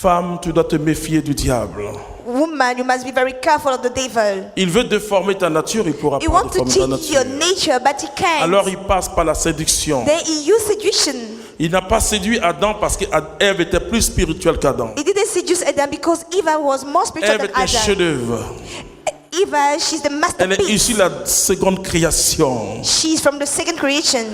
Femme, tu dois te méfier du diable. Woman, you must be very careful of the devil. Il veut déformer ta nature, il pourra He pas wants to déformer ta change your nature. nature, but he can't. Alors il passe par la séduction. Then he used seduction. Il n'a pas séduit Adam parce qu'Ève était plus spirituelle qu'Adam. He didn't seduce Adam because Eva was more spiritual Ève than est un Adam. chef-d'œuvre. Eva, she's the Elle est masterpiece. issue de la seconde création. She's from the second creation.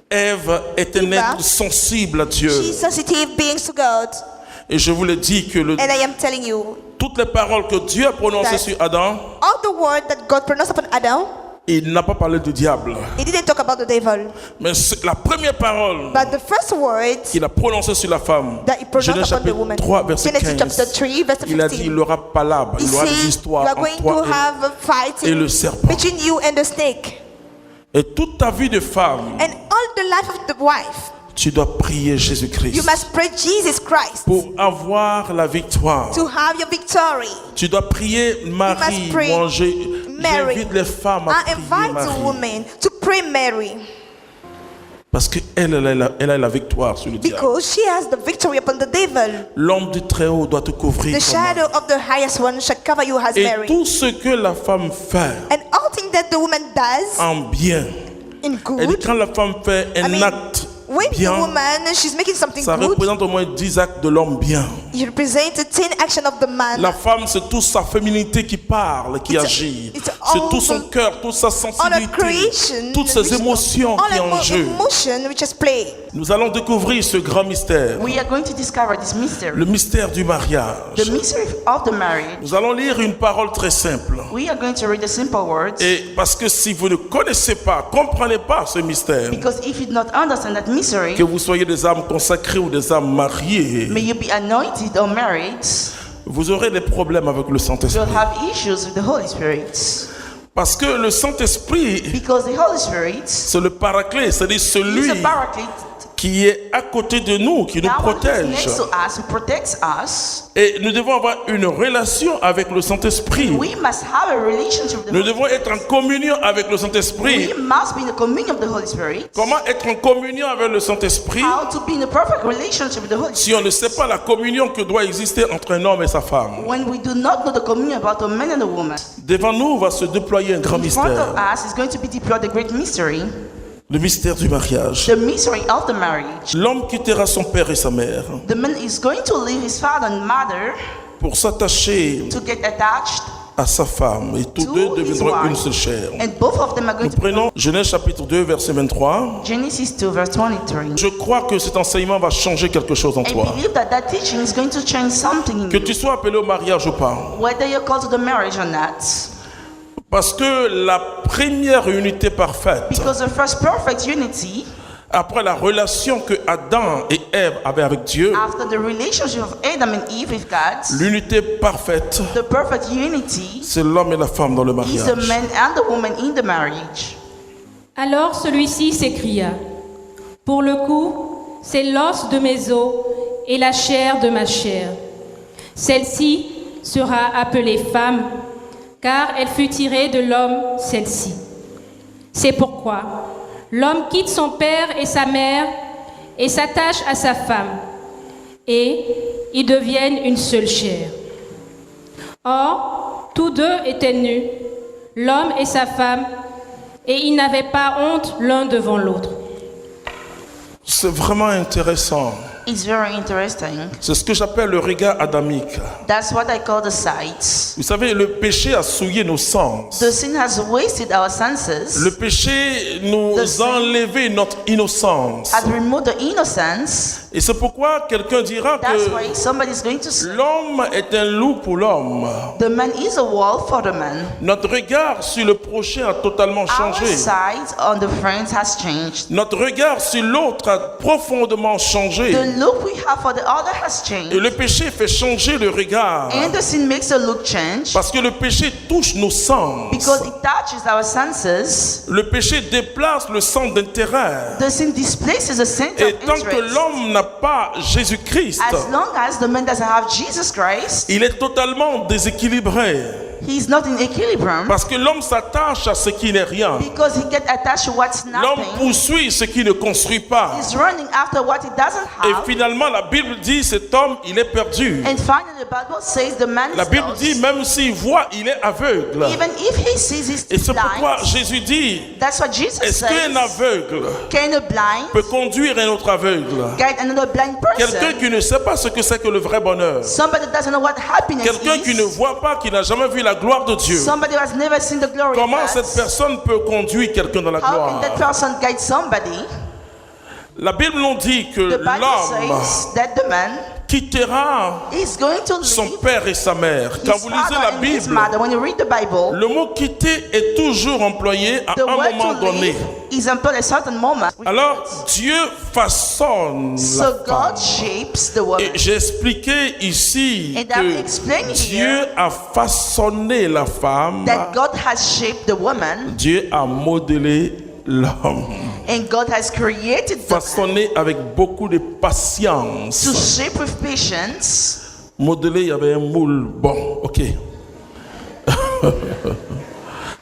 Ève est un Eva. être sensible à Dieu. She's sensitive beings to God. Et je vous l'ai dit que And I am telling you, toutes les paroles que Dieu a prononcées That- sur Adam, all the word that God pronounced upon Adam, il n'a pas parlé du diable. he didn't talk about the devil. Mais la première parole But the first word qu'il a prononcée sur la femme, that he pronounced Genèse upon the chapitre woman, 3, verset Genesis 15, chapter 3, verse il a dit, 15. il aura palabre, He il aura des said, you histoires are entre going to toi have a et fighting le serpent. between you and the snake. Et toute ta vie de femme, And all the life of the wife, tu dois prier you Jésus-Christ must pray Jesus Christ pour avoir la victoire. to have your victory. Tu dois prier Marie. must pray Moi, Mary. j'invite les femmes à I prier invite the Marie. woman to pray Mary Parce qu'elle elle a la victoire sur le diable. because she has the victory upon the devil. L'homme du Très-Haut doit te couvrir The comme shadow of the highest one shall cover you as Et Mary. tout ce que la femme fait And all things that the woman does en bien, in et good, quand la femme fait un mean, acte when the bien, woman she's making something ça good, représente au moins 10 actes de l'homme bien. you represent the 10 action of the man. La femme, c'est toute sa féminité qui parle, qui It's a- agit. it's C'est all tout son the- cœur, toute sa All the sensibilité, creation, toutes ses émotions all qui en jeu. emotion which is play. Nous allons découvrir ce grand mystère, We are going to discover this mystery, le mystère du mariage. the mystery of the marriage. Nous allons lire une parole très simple. We are going to read the simple words, Et parce que si vous ne connaissez pas, comprenez pas ce mystère, because if you do not understand that mystery, que vous soyez des âmes consacrées ou des âmes mariées, may you be anointed or married, vous aurez des problèmes avec le you'll Saint-Esprit. have issues with the Holy Spirit. Parce que le Saint-Esprit, Because the Holy Spirit c'est le paraclet, c'est-à-dire is celui a paraclete, qui est à côté de nous, qui nous that one who is protège. next to us, who protects us. Et nous devons avoir une relation avec le Saint-Esprit. We must have a relationship with the Nous Holy devons être en communion avec le Saint-Esprit. We must be in the communion of the Holy Spirit. Comment être en communion avec le Saint-Esprit How to be in a perfect relationship with the Holy si on ne Spirit. sait pas la communion que doit exister entre un homme et sa femme? When we do not know the communion about a man and a woman, Devant nous va se déployer un grand in front mystère, of us is going to be deployed the great mystery, le mystère du mariage. the mystery of the marriage. L'homme quittera son père et sa mère The man is going to leave his father and mother pour s'attacher to get attached, à sa femme et tous To deux his deviendront une wife. seule chair. and both of them are going Nous to be. prenons Genèse chapitre 2 verset 23. Genesis 2 verse 23. Je crois que cet enseignement va changer quelque chose en I toi. believe that that teaching is going to change something in Que you, tu sois appelé au mariage ou pas. whether you're called to the marriage or not. Parce que la première unité parfaite, Because the first perfect unity, après la relation que Adam et Ève avaient avec Dieu, after the relationship of Adam and Eve with God, l'unité parfaite, the perfect unity c'est l'homme et la femme dans le is the mariage. man and the woman in the marriage. Alors celui-ci s'écria, « Pour le coup, c'est l'os de mes os et la chair de ma chair. Celle-ci sera appelée femme, car elle fut tirée de l'homme, celle-ci. C'est pourquoi l'homme quitte son père et sa mère et s'attache à sa femme, et ils deviennent une seule chair. Or, tous deux étaient nus, l'homme et sa femme, et ils n'avaient pas honte l'un devant l'autre. C'est vraiment intéressant. It's very interesting. C'est ce que j'appelle le regard adamique. That's what I call the sight. Vous savez, le péché a souillé nos sens. The sin has wasted our senses, Le péché nous The a enlevé notre innocence. has removed the innocence. Et c'est pourquoi quelqu'un dira That's que why somebody is going to say, l'homme est un loup pour l'homme. the man is a wolf for the man. Notre regard sur le prochain a totalement Our changé. sight on the friends has changed. Notre regard sur l'autre a profondément changé. The look we have for the other has Et changed. le péché fait changer le regard. And the sin makes the look change Parce que le péché touche nos sens. because it touches our senses. Le péché déplace le centre d'intérêt. The sin displaces the center Et of tant que interest. l'homme n'a pas Jésus-Christ, As long as the man doesn't have Jesus Christ, il est totalement déséquilibré. He's not in equilibrium Parce que l'homme s'attache à ce qui n'est rien. because he gets attached to what's L'homme nothing. poursuit ce qui ne construit pas. He's running after what he doesn't Et have. finalement, la Bible dit cet homme, il est perdu. And finally, the Bible says the man La is Bible lost. dit, même s'il voit, il est aveugle. Even if he sees, he's Et c'est still pourquoi blind. Jésus dit, That's what Jesus est-ce qu'un says. aveugle Can a blind peut conduire un autre aveugle? guide another blind Quelqu'un person? qui ne sait pas ce que c'est que le vrai bonheur. Somebody that doesn't know what happiness Quelqu'un qui ne is. voit pas, qui n'a jamais vu la gloire de Dieu. Somebody who has never seen the glory Comment of cette God. personne peut conduire quelqu'un dans la How can gloire? that person guide somebody? La Bible nous dit que The Bible l'homme says that the man quittera is going to son leave père et sa mère. Quand his vous lisez father la and his Bible, mother. When you read the Bible, le mot quitter est toujours employé à the un word moment to donné. leave is employed at a certain moment. Alors, Dieu façonne la So femme. God shapes the woman. Et j'ai expliqué ici And I'm que explaining Dieu here a façonné la femme, that God has shaped the woman Dieu a modelé l'homme, and God has created the man façonné avec beaucoup de to patience. shape with patience. Modelé, il y avait un moule. Bon, ok.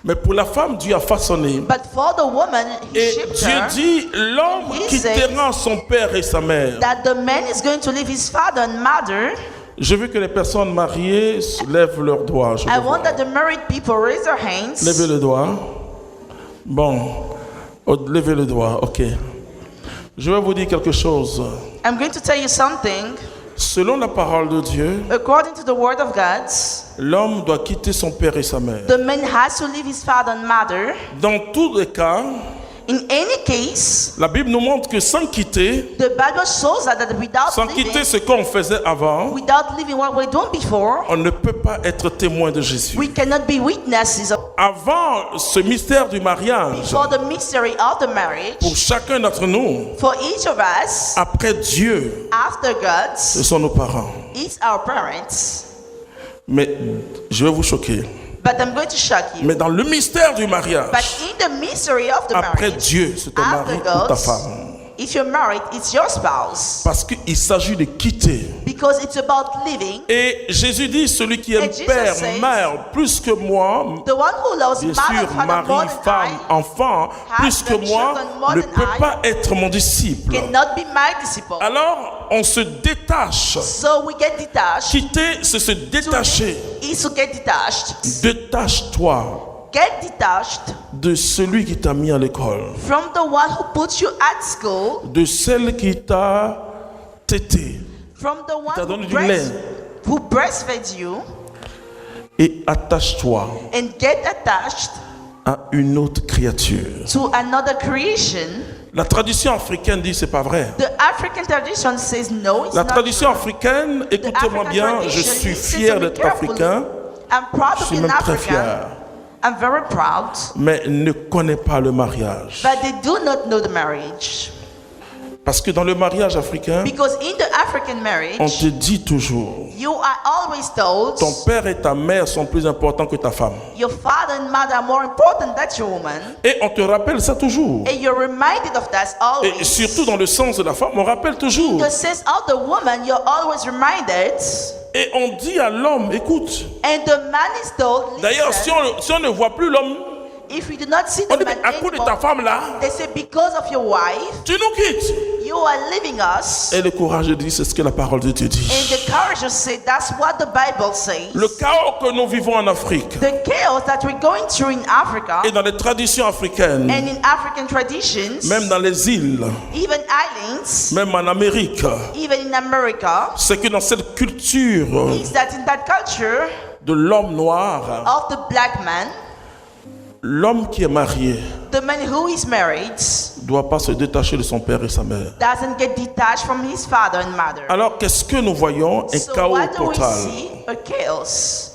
Mais pour la femme, Dieu a façonné. But for the woman, he Et shaped Dieu her dit, l'homme He quittera son père et sa mère. that the man is going to leave his father and mother. Je veux que les personnes mariées lèvent leurs doigts. Je I veux want voir. that the married people raise their hands. Levez le doigt. Bon. Oh, levez le doigt. Ok. Je vais vous dire quelque chose. I'm going to tell you something. Selon la parole de Dieu, According to the word of God, l'homme doit quitter son père et sa mère. the man has to leave his father and mother. Dans tous les cas, In any case, la Bible nous montre que sans quitter, the Bible shows us that sans quitter ce qu'on faisait avant, without living what we're doing before, on ne peut pas être témoin de Jésus. we cannot be witnesses of Avant ce mystère du mariage, for the mystery of the marriage. pour chacun d'entre nous, For each of us, après Dieu, after God, ce sont nos parents. it's our parents. Mais je vais vous choquer. But I'm going to shock you. Mais dans le mystère du But mariage, in the mystery of the après marriage, Dieu, c'est ton after mari ou ta God, femme. if you're married, it's your spouse. Parce qu'il s'agit de quitter. Because it's about living. Et Jésus dit, celui qui aime And Jesus père, says, mère, plus que moi, The one who loves bien mother, sûr, father, mari, more than femme, I enfant, plus que husband, moi, children, more ne than peut I, pas être mon disciple. cannot be my disciple. Alors, on se détache. So we get detached. Quitter, c'est se To détacher. live is to get detached. Détache-toi Get detached de celui qui t'a mis à l'école, from the one who puts you at school, de celle qui t'a tété, from the one t'a donné who, du lait. who breastfeeds you, Et attache-toi and get attached à une autre créature. to another creation. La tradition africaine dit c'est pas vrai. The African tradition says no, it's La not tradition true. africaine, The écoutez-moi African bien, je tradition, suis listen fier to me d'être carefully. africain, I'm proud je of suis being même très African. fier, I'm very proud. mais ne connais pas le mariage. But they do not know the marriage. Parce que dans le mariage africain, Because in the African on marriage, te dit toujours, you are always told ton père et ta mère sont plus importants que ta femme. your father and mother are more important than your woman. Et on te rappelle ça toujours. And you're reminded of that Et always. surtout dans le sens de la femme, on rappelle toujours. In the sense of the woman, you're always reminded. Et on dit à l'homme, écoute, And the man is told, d'ailleurs, si listen, on ne voit plus l'homme, if you do not see on the dit, man mais à cause de ta anymore, femme là, they say because of your wife, tu nous quittes. you are leaving us. Et le courage dit, c'est ce que la parole de Dieu dit. And the courage say that's what the Bible says. Le chaos que nous vivons en Afrique The chaos that we're going through in Africa et dans les traditions africaines, and in African traditions, même dans les îles, even islands, même en Amérique, even in America, c'est que dans cette culture is that in that culture de l'homme noir, of the black man, l'homme qui est marié the man who is married ne doit pas se détacher de son père et sa mère. doesn't get detached from his father and mother. Alors qu'est-ce que nous voyons? Un So chaos what do we total. see? A chaos.